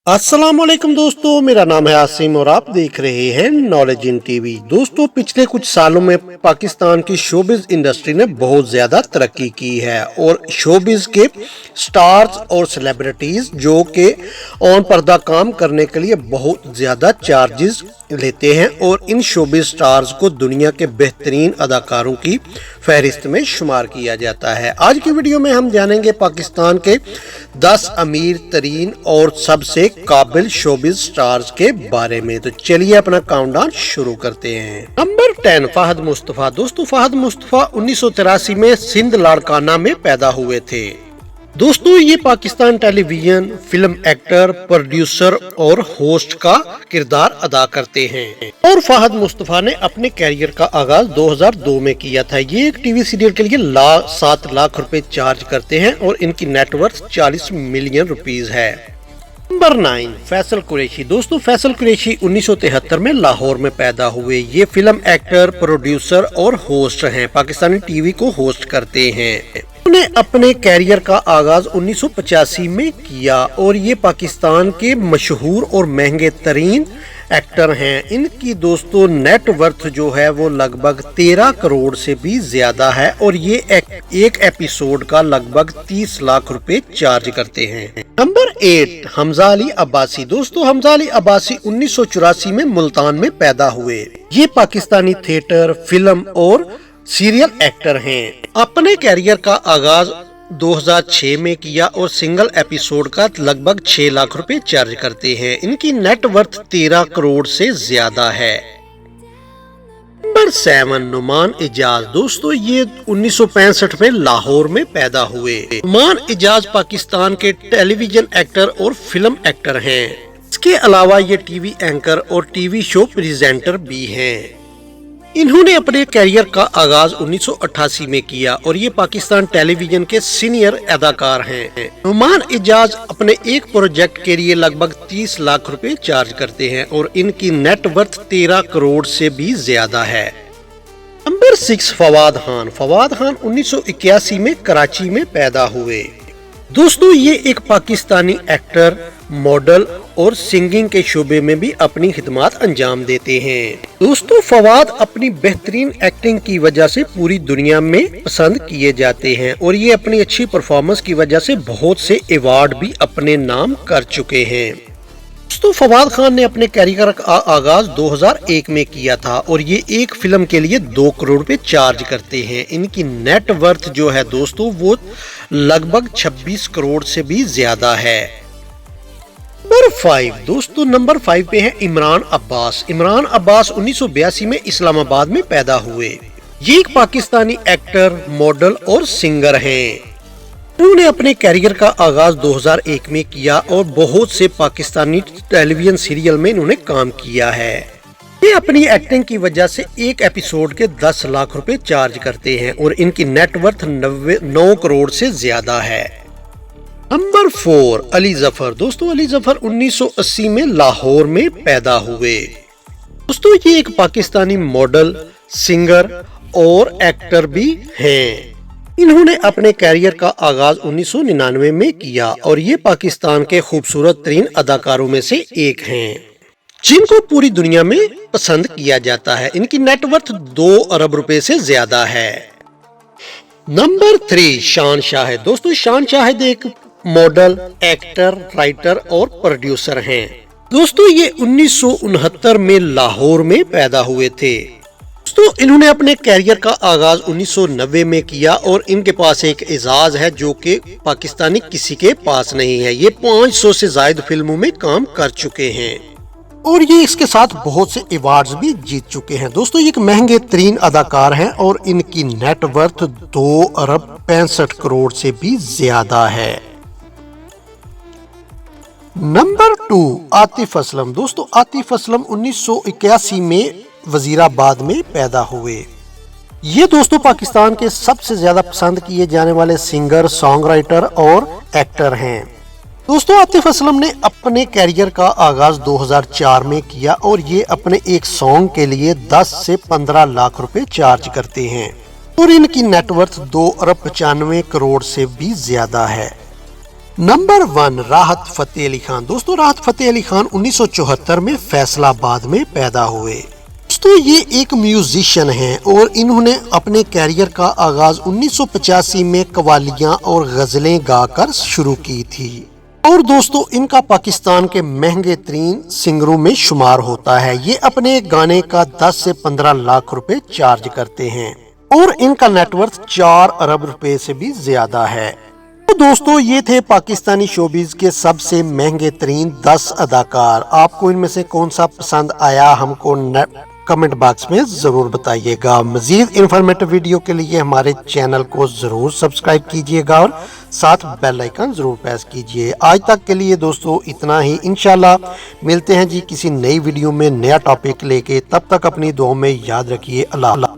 अस्सलामुअलैकुम दोस्तों, मेरा नाम है आसिम और आप देख रहे हैं नॉलेज इन टीवी। दोस्तों, पिछले कुछ सालों में पाकिस्तान की शोबिज इंडस्ट्री ने बहुत ज्यादा तरक्की की है और शोबिज के स्टार्स और सेलिब्रिटीज जो के ऑन पर्दा काम करने के लिए बहुत ज्यादा चार्जेस लेते हैं और इन शोबिज स्टार्स को दुनिया के बेहतरीन अदाकारों की फहरिस्त में शुमार किया जाता है। आज की वीडियो में हम जानेंगे पाकिस्तान के 10 अमीर तरीन और सबसे काबिल शोबिज स्टार्स के बारे में। तो चलिए अपना काउंटडाउन शुरू करते हैं। नंबर 10, फहद मुस्तफा। दोस्तों, फहद मुस्तफा 1983 में सिंध लाड़काना में पैदा हुए थे। दोस्तों, ये Pakistan television film actor, producer और होस्ट का किरदार अदा करते हैं और फहद मुस्तफा ने अपने कैरियर का आगाज 2002 में किया था। ये एक टीवी सीरियल के लिए 7 लाख रुपए चार्ज करते हैं और इनकी नेटवर्थ 40 मिलियन रुपीस है। नंबर 9, फैसल कुरैशी। दोस्तों, फैसल कुरैशी 1973 में लाहौर में पैदा हुए। ये फिल्म एक्टर, प्रोड्यूसर और होस्ट हैं। पाकिस्तानी टीवी को होस्ट करते हैं। उन्होंने अपने कैरियर का आगाज 1985 में किया और ये पाकिस्तान के मशहूर और महंगे तरीन एक्टर हैं। इनकी दोस्तों नेट वर्थ जो है वो लगभग 13 करोड़ से भी ज्यादा है और ये एक एपिसोड का लगभग 30 लाख रुपए चार्ज करते हैं। नंबर 8, हमजा अली अब्बासी। दोस्तों, हमजा अली अब्बासी 1984 में मुल्तान में पैदा हुए। ये पाकिस्तानी थिएटर, फिल्म और सीरियल एक्टर हैं। अपने कैरियर का आगाज 2006 में किया और सिंगल एपिसोड का लगभग 6 लाख रुपए चार्ज करते हैं। इनकी नेट वर्थ 13 करोड़ से ज्यादा है। नंबर 7, नुमान इजाज। दोस्तों, ये 1965 में लाहौर में पैदा हुए। नुमान इजाज पाकिस्तान के टेलीविजन एक्टर और फिल्म एक्टर हैं। इसके अलावा ये टीवी एंकर और टीवी शो प्रेजेंटर भी हैं। इन्होंने अपने कैरियर का आगाज 1988 में किया और ये पाकिस्तान टेलीविजन के सीनियर अदाकार हैं। नुमान इजाज अपने एक प्रोजेक्ट के लिए लगभग 30 लाख रुपए चार्ज करते हैं और इनकी नेट वर्थ 13 करोड़ से भी ज्यादा है। नंबर 6, फवाद खान। फवाद खान 1981 में कराची में पैदा हुए। दोस्तों, ये एक पाकिस्तानी एक्टर, मॉडल और सिंगिंग के शोबे में भी अपनी खिदमत अंजाम देते हैं। दोस्तों, फवाद अपनी बेहतरीन एक्टिंग की वजह से पूरी दुनिया में पसंद किए जाते हैं और ये अपनी अच्छी परफॉर्मेंस की वजह से बहुत से अवार्ड भी अपने नाम कर चुके हैं। दोस्तों, फवाद खान ने अपने कैरियर का आगाज 2001 में किया था और ये एक फिल्म के लिए 2 करोड़ रुपए चार्ज करते हैं। इनकी नेट वर्थ जो है दोस्तों वो लगभग 26 करोड़ से भी ज्यादा है। नंबर 5, दोस्तों नंबर 5 पे है इमरान अब्बास। इमरान अब्बास 1982 में इस्लामाबाद में पैदा हुए। ये एक पाकिस्तानी एक्टर, मॉडल और सिंगर हैं। उन्होंने अपने कैरियर का आगाज 2001 में किया और बहुत से पाकिस्तानी टेलीविजन सीरियल में इन्होंने काम किया है। ये अपनी एक्टिंग की वजह से एक एपिसोड के 10 लाख रुपए चार्ज करते हैं और इनकी नेट वर्थ 9 करोड़ से ज्यादा है। नंबर 4, अली जफर। दोस्तों, अली जफर 1980 में लाहौर में पैदा हुए। दोस्तों, ये एक पाकिस्तानी मॉडल, सिंगर और एक्टर भी हैं। इन्होंने अपने कैरियर का आगाज 1999 में किया और ये पाकिस्तान के खूबसूरत तरीन अदाकारों में से एक हैं जिनको पूरी दुनिया में पसंद किया जाता है। इनकी नेटवर्थ 2 अरब रुपए से ज्यादा है। नंबर 3, शान शाहिद। दोस्तों, शान शाहिद एक मॉडल, एक्टर, राइटर और प्रोड्यूसर हैं। दोस्तों, ये 1969 में लाहौर में पैदा हुए थे। दोस्तों, इन्होंने अपने कैरियर का आगाज 1990 में किया और इनके पास एक एजाज है जो कि पाकिस्तानी किसी के पास नहीं है। ये 500 से ज्यादा फिल्मों में काम कर चुके हैं और ये इसके साथ बहुत से अवार्ड्स भी जीत चुके हैं। दोस्तों, ये एक महंगे तरीन अदाकार हैं और इनकी नेट वर्थ 2 अरब 65 करोड़ से भी ज्यादा है। नंबर 2, आतिफ असलम। दोस्तों, आतिफ असलम 1981 में वजीराबाद में पैदा हुए। ये दोस्तों पाकिस्तान के सबसे ज्यादा पसंद किए जाने वाले सिंगर, सॉन्ग राइटर और एक्टर हैं। दोस्तों, आतिफ असलम ने अपने कैरियर का आगाज 2004 में किया और ये अपने एक सॉन्ग के लिए 10 से 15 लाख रुपए चार्ज करते हैं और इनकी नेटवर्थ 2 अरब 95 करोड़ से भी ज्यादा है। नंबर 1 राहत फतेह अली खान। दोस्तों राहत फतेह अली खान 1974 में फैसलाबाद में पैदा हुए। दोस्तों ये एक म्यूजिशियन हैं और इन्होंने अपने कैरियर का आगाज 1985 में कवालियां और गजलें गाकर शुरू की थी और दोस्तों इनका पाकिस्तान के महंगे तरीन सिंगरों में शुमार होता है। ये अपने गाने का 10 से 15 लाख रुपए चार्ज करते हैं और इनका नेटवर्थ 4 अरब रुपए से भी ज्यादा है। तो दोस्तों ये थे पाकिस्तानी शोबिज के सबसे महंगे तरीन 10 अदाकार। आपको इनमें से कौन सा पसंद आया हमको कमेंट बॉक्स में जरूर बताइएगा। मजीद इंफॉर्मेटिव वीडियो के लिए हमारे चैनल को जरूर सब्सक्राइब कीजिएगा और साथ बेल आइकन जरूर प्रेस कीजिए। आज तक के लिए दोस्तों इतना ही। इंशाल्लाह मिलते हैं जी किसी नई वीडियो में नया टॉपिक लेके। तब तक अपनी दुआओं में याद रखिए। अल्लाह।